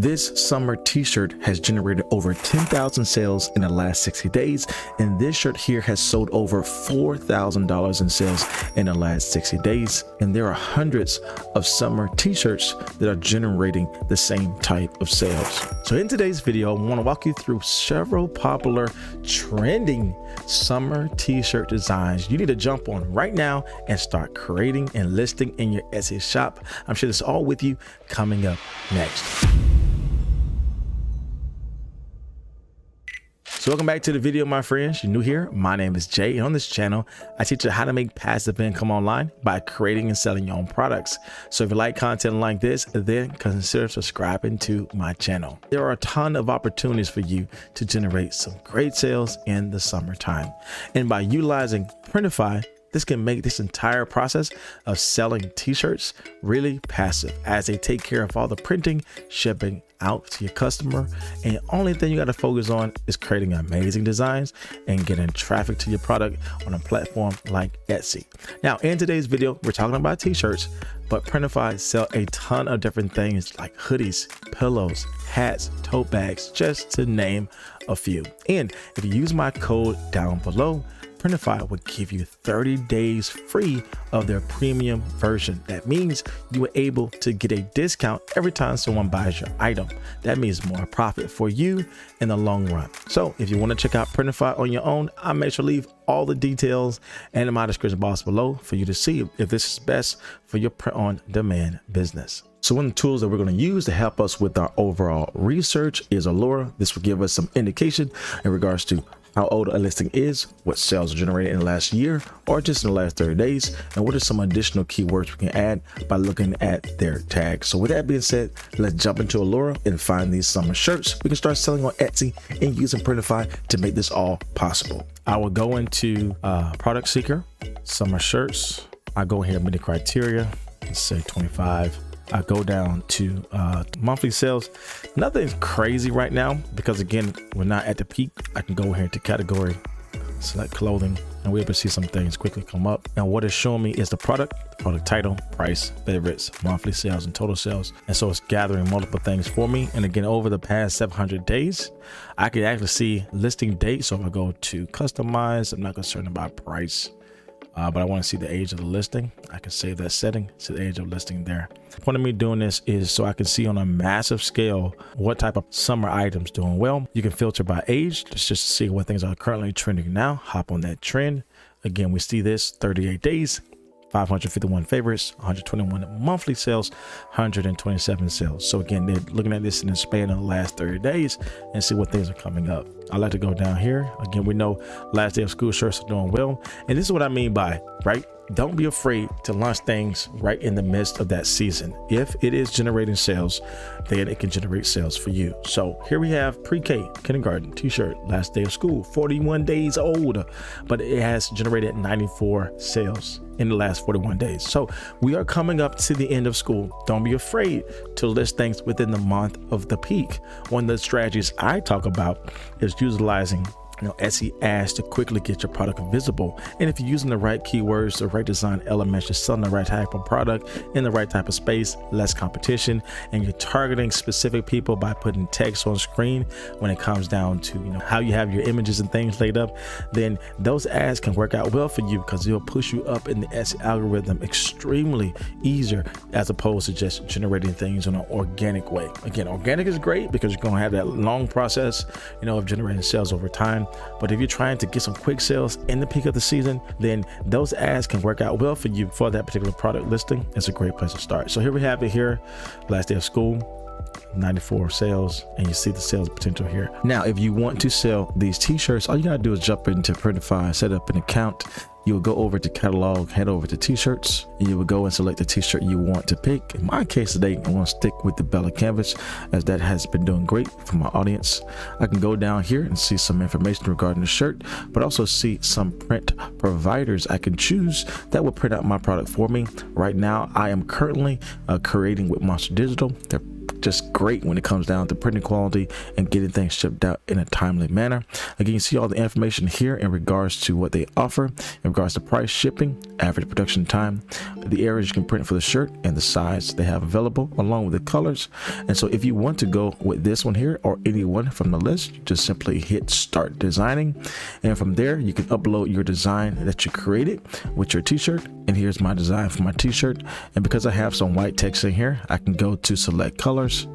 This summer t-shirt has generated over 10,000 sales in the last 60 days, and this shirt here has sold over $4,000 in sales in the last 60 days. And there are hundreds of summer t-shirts that are generating the same type of sales. So in today's video, I want to walk you through several popular trending summer t-shirt designs you need to jump on right now and start creating and listing in your Etsy shop. I'm sure this is all with you coming up next. So welcome back to the video, my friends. You're new here. My name is Jay, and on this channel, I teach you how to make passive income online by creating and selling your own products. So if you like content like this, then consider subscribing to my channel. There are a ton of opportunities for you to generate some great sales in the summertime. And by utilizing Printify, this can make this entire process of selling t-shirts really passive, as they take care of all the printing, shipping out to your customer, and the only thing you got to focus on is creating amazing designs and getting traffic to your product on a platform like Etsy. Now, in today's video, we're talking about t-shirts, but Printify sell a ton of different things like hoodies, pillows, hats, tote bags, just to name a few. And if you use my code down below, Printify would give you 30 days free of their premium version. That means you are able to get a discount every time someone buys your item. That means more profit for you in the long run. So if you want to check out Printify on your own, I'll make sure to leave all the details and in my description box below for you to see if this is best for your print-on-demand business. So one of the tools that we're going to use to help us with our overall research is Allura. This will give us some indication in regards to how old a listing is, what sales are generated in the last year or just in the last 30 days, and what are some additional keywords we can add by looking at their tags. So with that being said, let's jump into Allura and find these summer shirts we can start selling on Etsy and using Printify to make this all possible. I will go into product seeker, summer shirts. I go here, many criteria, let's say 25. I go down to monthly sales. Nothing's crazy right now because, again, we're not at the peak. I can go here to category, select clothing, and we're able to see some things quickly come up. And what it's showing me is the product title, price, favorites, monthly sales, and total sales. And so it's gathering multiple things for me. And again, over the past 700 days, I can actually see listing date. So if I go to customize, I'm not concerned about price. But I want to see the age of the listing. I can save that setting, see the age of listing there. The point of me doing this is so I can see on a massive scale what type of summer items doing well. You can filter by age, just to see what things are currently trending now. Hop on that trend. Again, we see this 38 days, 551 favorites, 121 monthly sales, 127 sales. So again, they're looking at this in the span of the last 30 days and see what things are coming up. I like to go down here. Again, we know last day of school shirts are doing well. And this is what I mean by, right? Don't be afraid to launch things right in the midst of that season. If it is generating sales, then it can generate sales for you. So here we have pre-K, kindergarten, t-shirt, last day of school, 41 days old, but it has generated 94 sales in the last 41 days. So we are coming up to the end of school. Don't be afraid to list things within the month of the peak. One of the strategies I talk about is utilizing Etsy ads to quickly get your product visible. And if you're using the right keywords, the right design elements, you're selling the right type of product in the right type of space, less competition, and you're targeting specific people by putting text on screen when it comes down to how you have your images and things laid up, then those ads can work out well for you because it'll push you up in the Etsy algorithm extremely easier as opposed to just generating things in an organic way. Again, organic is great because you're going to have that long process of generating sales over time. But if you're trying to get some quick sales in the peak of the season, then those ads can work out well for you for that particular product listing. It's a great place to start. So here we have it here, last day of school, 94 sales, and you see the sales potential here. Now, if you want to sell these t-shirts, all you gotta do is jump into Printify, set up an account. You will go over to catalog, head over to t-shirts, and you will go and select the t-shirt you want to pick. In my case today, I want to stick with the Bella canvas as that has been doing great for my audience. I can go down here and see some information regarding the shirt, but also see some print providers I can choose that will print out my product for me. Right now, I am currently creating with Monster Digital. They're just great when it comes down to printing quality and getting things shipped out in a timely manner. Again, you see all the information here in regards to what they offer, in regards to price, shipping, average production time, the areas you can print for the shirt, and the size they have available, along with the colors. And so if you want to go with this one here or any one from the list, you just simply hit start designing, and from there you can upload your design that you created with your t-shirt. And here's my design for my t-shirt, and because I have some white text in here, I can go to select colors,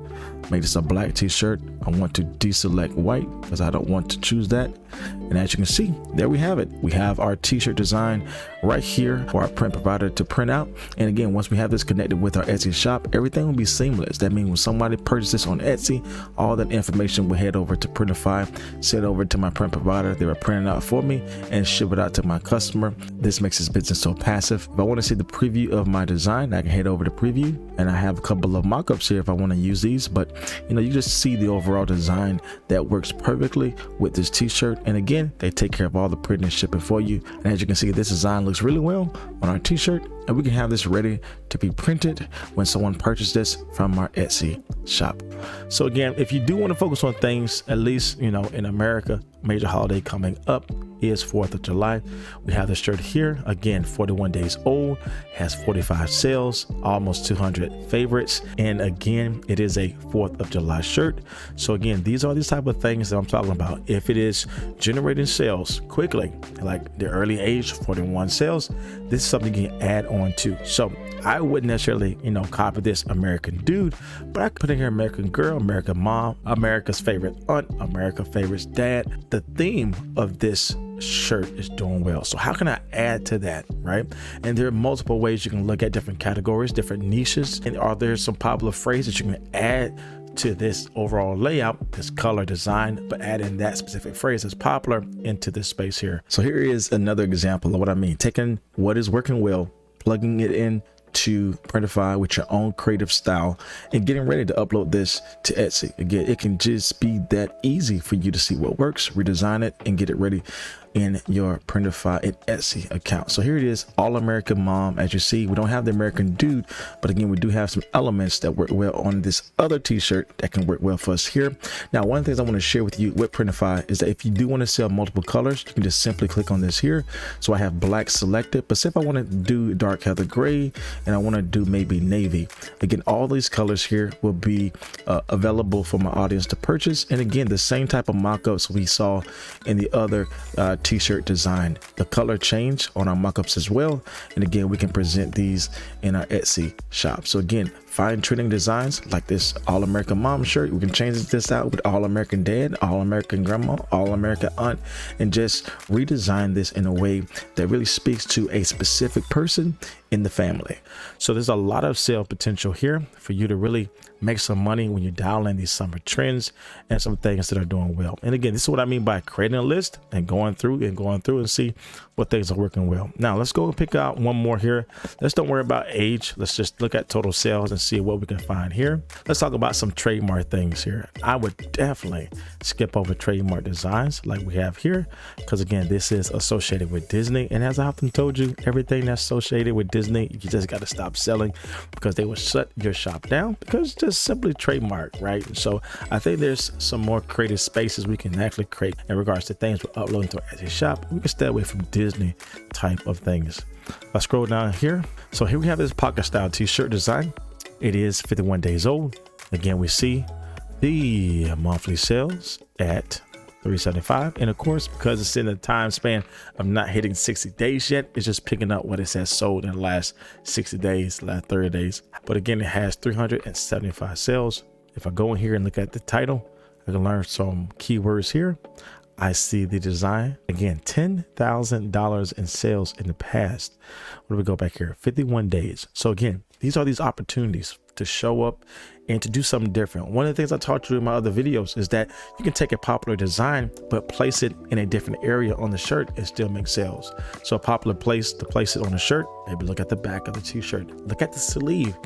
make this a black t-shirt. I want to deselect white because I don't want to choose that. And as you can see, there we have it. We have our t-shirt design right here for our print provider to print out. And again, once we have this connected with our Etsy shop, everything will be seamless. That means when somebody purchases this on Etsy, all that information will head over to Printify, send over to my print provider. They will print it out for me and ship it out to my customer. This makes this business so passive. If I want to see the preview of my design, I can head over to preview, and I have a couple of mock-ups here if I want to use these. But you just see the overall design that works perfectly with this t-shirt. And again, they take care of all the printing and shipping for you. And as you can see, this design looks really well on our t-shirt, and we can have this ready to be printed when someone purchases this from our Etsy shop. So again, if you do want to focus on things, at least in America, major holiday coming up is 4th of July. We have this shirt here, again, 41 days old, has 45 sales, almost 200 favorites, and again, it is a 4th of July shirt. So again, these are these type of things that I'm talking about. If it is generating sales quickly, like the early age 41 sales, this is something you can add on to. So I wouldn't necessarily copy this American dude, but I could put in here American girl, American mom, America's favorite aunt, America's favorite dad. The theme of this shirt is doing well, so how can I add to that, right? And there are multiple ways you can look at different categories, different niches, and are there some popular phrases you can add to this overall layout, this color design, but add in that specific phrase that's popular into this space here. So here is another example of what I mean, taking what is working well, plugging it in to Printify with your own creative style, and getting ready to upload this to Etsy. Again, it can just be that easy for you to see what works, redesign it, and get it ready in your Printify and Etsy account. So here it is, all American mom. As you see, we don't have the American dude, but again, we do have some elements that work well on this other t-shirt that can work well for us here. Now, one of the things I want to share with you with Printify is that if you do want to sell multiple colors, you can just simply click on this here. So I have black selected, but say if I want to do dark heather gray and I want to do maybe navy, again, all these colors here will be available for my audience to purchase. And again, the same type of mock-ups we saw in the other t-shirt design, the color change on our mock-ups as well. And again, we can present these in our Etsy shop. So again, find trending designs like this all-American mom shirt. We can change this out with all-American dad, all-American grandma, all-American aunt, and just redesign this in a way that really speaks to a specific person in the family. So there's a lot of sale potential here for you to really make some money when you dial in these summer trends and some things that are doing well. And again, this is what I mean by creating a list and going through and see what things are working well. Now let's go and pick out one more here. Let's don't worry about age. Let's just look at total sales and see what we can find here. Let's talk about some trademark things here. I would definitely skip over trademark designs like we have here, because again, this is associated with Disney. And as I often told you, everything that's associated with Disney, you just got to stop selling, because they will shut your shop down because it's just simply trademark, right? So I think there's some more creative spaces we can actually create in regards to things we're uploading to our Etsy shop. We can stay away from Disney type of things. Let's scroll down here. So here we have this pocket style t-shirt design. It is 51 days old. Again, we see the monthly sales at $375, and of course, because it's in the time span of not hitting 60 days yet, it's just picking up what it says sold in the last 60 days, last 30 days. But again, it has 375 sales. If I go in here and look at the title, I can learn some keywords here. I see the design, again, $10,000 in sales in the past. What do we go back here? 51 days. So again, these are these opportunities to show up and to do something different. One of the things I taught you in my other videos is that you can take a popular design, but place it in a different area on the shirt and still make sales. So a popular place to place it on the shirt, maybe look at the back of the t-shirt, look at the sleeve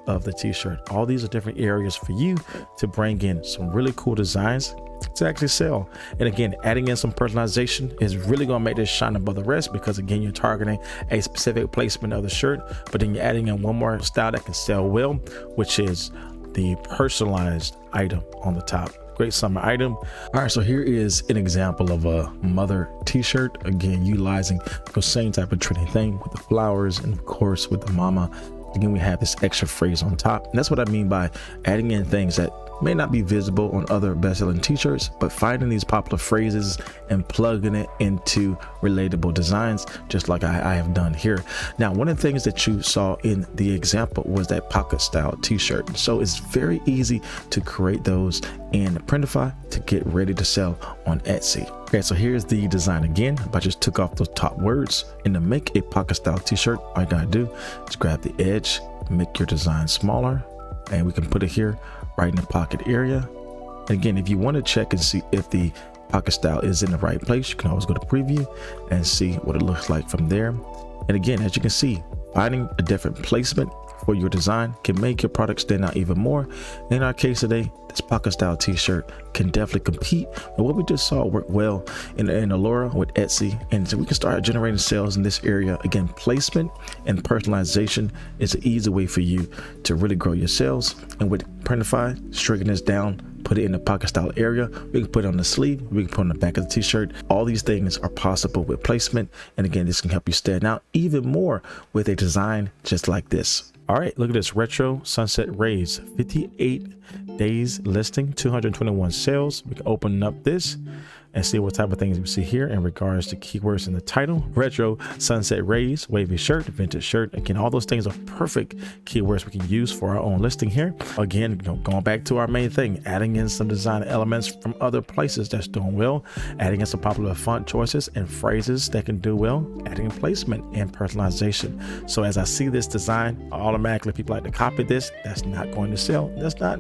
of the t-shirt. All these are different areas for you to bring in some really cool designs to actually sell. And again, adding in some personalization is really going to make this shine above the rest, because again, you're targeting a specific placement of the shirt, but then you're adding in one more style that can sell well, which is the personalized item on the top. Great summer item. All right, so here is an example of a mother t-shirt, again utilizing the same type of trendy thing with the flowers and of course with the mama. Again, we have this extra phrase on top, and that's what I mean by adding in things that may not be visible on other best-selling t-shirts, but finding these popular phrases and plugging it into relatable designs, just like I have done here. Now, one of the things that you saw in the example was that pocket style t-shirt. So it's very easy to create those in Printify to get ready to sell on Etsy. Okay, so here's the design again. I just took off those top words, and to make a pocket style t-shirt, all you gotta do is grab the edge, make your design smaller, and we can put it here right in the pocket area. And again, if you want to check and see if the pocket style is in the right place, you can always go to preview and see what it looks like from there. And again, as you can see, finding a different placement for your design can make your product stand out even more. In our case today, this pocket style t-shirt can definitely compete with what we just saw work well in Allura with Etsy, and so we can start generating sales in this area. Again, placement and personalization is an easy way for you to really grow your sales. And with Printify, striking this down, put it in the pocket style area, we can put it on the sleeve, we can put it on the back of the t-shirt. All these things are possible with placement, and again, this can help you stand out even more with a design just like this. All right, look at this retro sunset rays, 58 days listing, 221 sales. We can open up this and see what type of things we see here in regards to keywords in the title. Retro sunset rays, wavy shirt, vintage shirt. Again, all those things are perfect keywords we can use for our own listing here. Again, going back to our main thing, adding in some design elements from other places that's doing well, adding in some popular font choices and phrases that can do well, adding placement and personalization. So as I see this design, automatically people like to copy this. That's not going to sell. That's not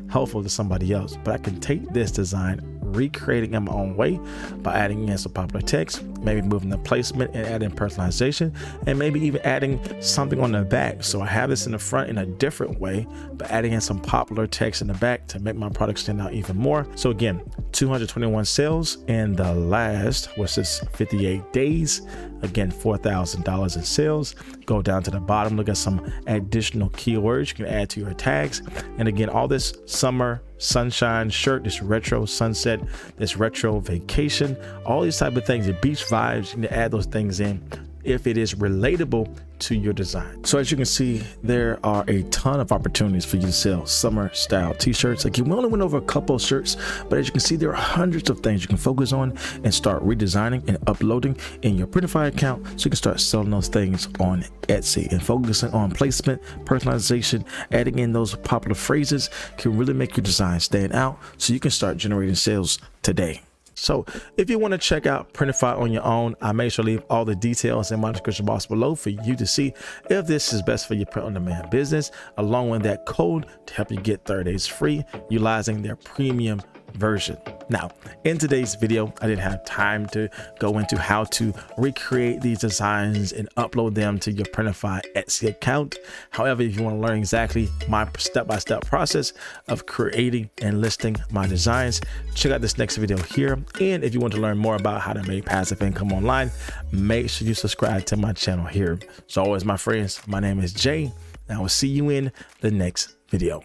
helpful to somebody else, but I can take this design, recreating in my own way by adding in some popular text, maybe moving the placement and adding personalization, and maybe even adding something on the back. So I have this in the front in a different way, but adding in some popular text in the back to make my product stand out even more. So again, 221 sales in the last, what's this, 58 days. Again, $4,000 in sales. Go down to the bottom, look at some additional keywords you can add to your tags. And again, all this summer sunshine shirt, this retro sunset, this retro vacation, all these type of things, the beach vibes, you can add those things in if it is relatable to your design. So as you can see, there are a ton of opportunities for you to sell summer style t-shirts. Like, we only went over a couple of shirts, but as you can see, there are hundreds of things you can focus on and start redesigning and uploading in your Printify account, so you can start selling those things on Etsy. And focusing on placement, personalization, adding in those popular phrases can really make your design stand out, so you can start generating sales today. So if you want to check out Printify on your own, I make sure to leave all the details in my description box below for you to see if this is best for your print-on-demand business, along with that code to help you get 30 days free utilizing their premium version. Now, in today's video, I didn't have time to go into how to recreate these designs and upload them to your Printify Etsy account. However, if you want to learn exactly my step-by-step process of creating and listing my designs, check out this next video here. And if you want to learn more about how to make passive income online, make sure you subscribe to my channel here. So always, my friends, my name is Jay, and I will see you in the next video.